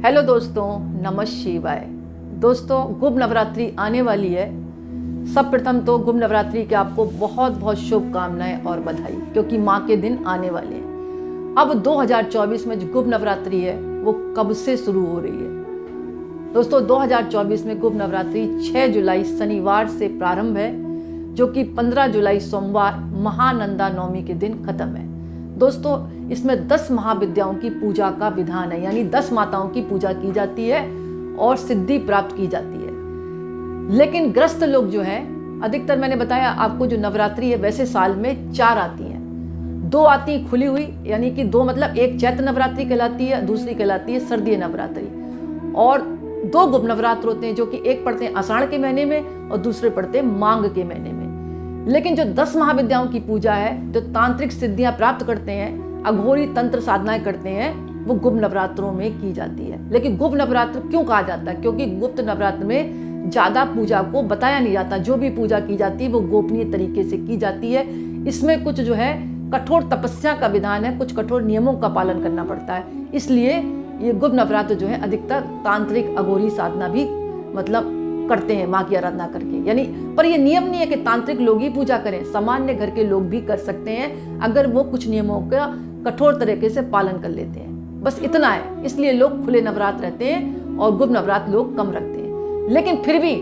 Hello दोस्तों, नमः शिवाय। दोस्तों, गुप्त नवरात्रि आने वाली है। सब प्रथम तो गुप्त नवरात्रि के आपको बहुत बहुत शुभकामनाएं और बधाई, क्योंकि माँ के दिन आने वाले हैं। अब 2024 में जो गुप्त नवरात्रि है वो कब से शुरू हो रही है। दोस्तों, 2024 में गुप्त नवरात्रि 6 जुलाई शनिवार से प्रारंभ है, जो कि 15 जुलाई सोमवार महानंदा नवमी के दिन खत्म है। दोस्तों, इसमें 10 महाविद्याओं की पूजा का विधान है, यानी 10 माताओं की पूजा की जाती है और सिद्धि प्राप्त की जाती है। लेकिन ग्रस्त लोग जो हैं, अधिकतर मैंने बताया आपको, जो नवरात्रि है वैसे साल में 4 आती हैं। 2 आती हैं खुली हुई, यानी कि 2 मतलब एक चैत्र नवरात्रि कहलाती है, दूसरी कहलाती है शारदीय नवरात्रि। और 2 गुप्त नवरात्र होते हैं, जो कि एक पड़ते हैं आषाढ़ के महीने में और दूसरे पड़ते हैं मांग के महीने में। लेकिन जो 10 महाविद्याओं की पूजा है, जो तांत्रिक सिद्धियां प्राप्त करते हैं, अघोरी तंत्र साधनाएं करते हैं, वो गुप्त नवरात्रों में की जाती है। लेकिन गुप्त नवरात्र क्यों कहा जाता है? क्योंकि गुप्त नवरात्र में ज्यादा पूजा को बताया नहीं जाता। जो भी पूजा की जाती है वो गोपनीय तरीके से की जाती है। इसमें कुछ जो है कठोर तपस्या का विधान है, कुछ कठोर नियमों का पालन करना पड़ता है। इसलिए ये गुप्त नवरात्र जो है अधिकतर तांत्रिक अघोरी साधना भी मतलब करते हैं माँ की आराधना करके। यानी पर ये नियम नहीं है कि तांत्रिक लोग ही पूजा करें, सामान्य घर के लोग भी कर सकते हैं अगर वो कुछ नियमों का कठोर तरीके से पालन कर लेते हैं। बस इतना है। इसलिए लोग खुले नवरात्र रहते हैं और गुप्त नवरात्र लोग कम रखते हैं। लेकिन फिर भी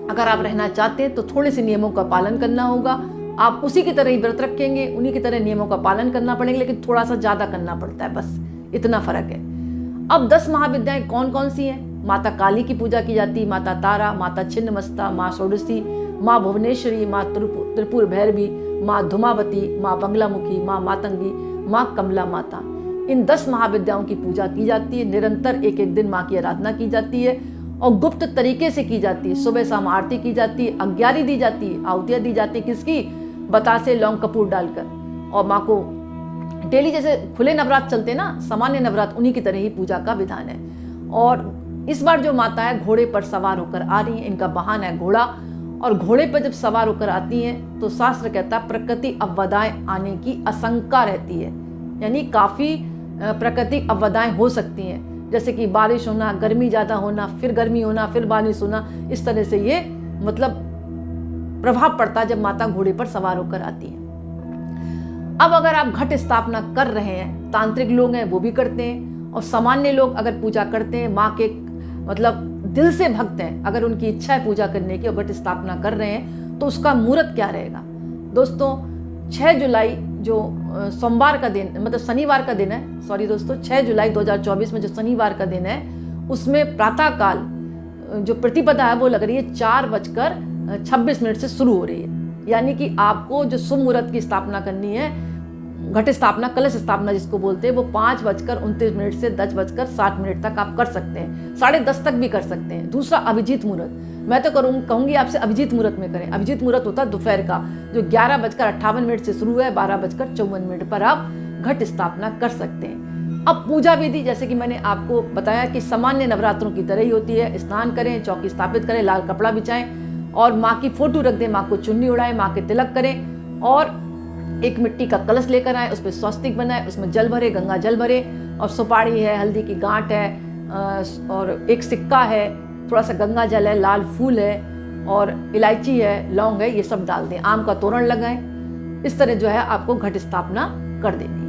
अगर आप रहना चाहते हैं तो थोड़े से नियमों का पालन करना होगा। आप उसी की तरह ही व्रत रखेंगे, उन्हीं की तरह नियमों का पालन करना पड़ेगा, लेकिन थोड़ा सा ज्यादा करना पड़ता है, बस इतना फर्क है। अब 10 महाविद्याएं कौन कौन सी हैं? माता काली की पूजा की जाती है, माता तारा, माता छिन्नमस्ता, माँ षोडशी, माँ भुवनेश्वरी, माँ त्रिपुर भैरवी, माँ धूमावती, माँ बंगलामुखी, माँ मातंगी, माँ कमला माता। इन 10 महाविद्याओं की पूजा की जाती है। निरंतर एक एक दिन माँ की आराधना की जाती है और गुप्त तरीके से की जाती है। सुबह शाम आरती की जाती है, अग्यारी दी जाती है, आहुतियाँ दी जाती है। किसकी? बतासे लौंग कपूर डालकर। और माँ को डेली जैसे खुले नवरात्र चलते हैं ना, सामान्य नवरात्र, उन्हीं की तरह ही पूजा का विधान है। और इस बार जो माता है घोड़े पर सवार होकर आ रही है। इनका वाहन है घोड़ा। और घोड़े पर जब सवार होकर आती हैं तो शास्त्र कहता है प्रकृति अपवादाएं आने की आशंका रहती है। यानी काफी प्राकृतिक अपवादाएं हो सकती हैं, जैसे कि बारिश होना, गर्मी ज्यादा होना, फिर गर्मी होना, फिर बारिश होना। इस तरह से ये मतलब प्रभाव पड़ता है जब माता घोड़े पर सवार होकर आती है। अब अगर आप घट स्थापना कर रहे हैं, तांत्रिक लोग हैं वो भी करते हैं, और सामान्य लोग अगर पूजा करते हैं, माँ के मतलब दिल से भक्त हैं, अगर उनकी इच्छा है पूजा करने की और घट स्थापना कर रहे हैं, तो उसका मुहूर्त क्या रहेगा? दोस्तों, 6 जुलाई जो सोमवार का दिन, मतलब शनिवार का दिन है, सॉरी दोस्तों, 6 जुलाई 2024 में जो शनिवार का दिन है, उसमें प्रातःकाल जो प्रतिपदा है वो लग रही है 4:26 से शुरू हो रही है। यानी कि आपको जो शुभ मुहूर्त की स्थापना करनी है, घट स्थापना, कलश स्थापना जिसको बोलते हैं, वो 5:29 से 10:60 तक आप कर सकते हैं। 10:30 तक भी कर सकते हैं। दूसरा अभिजीत मुहूर्त, मैं तो कहूंगी आपसे अभिजीत मुहूर्त में करें। अभिजीत मुहूर्त होता है दोपहर का, जो 11:58 से शुरू है, 12:54 पर आप घट स्थापना कर सकते हैं। अब पूजा विधि, जैसे कि मैंने आपको बताया कि सामान्य नवरात्रों की तरह ही होती है। स्नान करें, चौकी स्थापित करें, लाल कपड़ा बिछाएं और माँ की फोटो रख दें, माँ को चुन्नी उड़ाएं, माँ के तिलक करें और एक मिट्टी का कलश लेकर आए, उसमें स्वस्तिक बनाए, उसमें जल भरे, गंगा जल भरे, और सुपारी है, हल्दी की गांठ है, और एक सिक्का है, थोड़ा सा गंगा जल है, लाल फूल है और इलायची है, लौंग है, ये सब डाल दें। आम का तोरण लगाएं। इस तरह जो है आपको घट स्थापना कर देनी है।